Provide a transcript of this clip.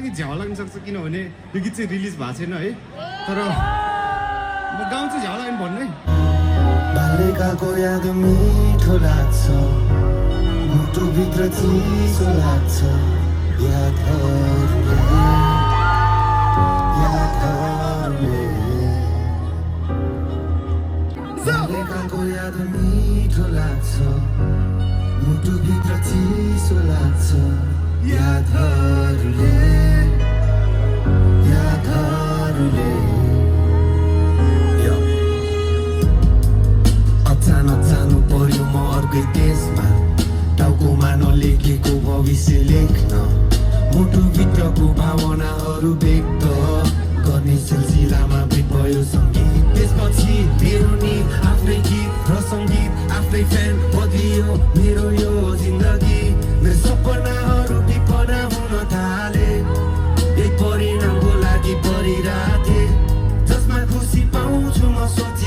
अलिकति झ्याउ लाग्न सक्छ किनभने यो गीत चाहिँ रिलिज भएको छैन है तर म गाउँछु झ्याउ लाग्यो भन्नै बाल्यकालको याद मिठो लाग्छ मुटुभित्र चिसो लाग्छ यादहरूले बाल्यकालको याद मिठो लाग्छ मुटुभित्र चिसो लाग्छ यादहरूले अचानक जानु पर्यो म अर्कै देशमा टाउकोमा नलेखेको भविष्य लेख्न मुटुभित्रको भावनाहरू व्यक्त गर्ने सिलसिलामा भेट भयो सङ्गीत त्यसपछि मेरो नि आफ्नै गीत र सङ्गीत आफ्नै फ्यान बदलियो मेरो यो जिन्दगी मेरो सपनाहरू विफना हुन थाले एक परिणामको लागि परिरहेथे जसमा खुसी पाउँछु म सोचे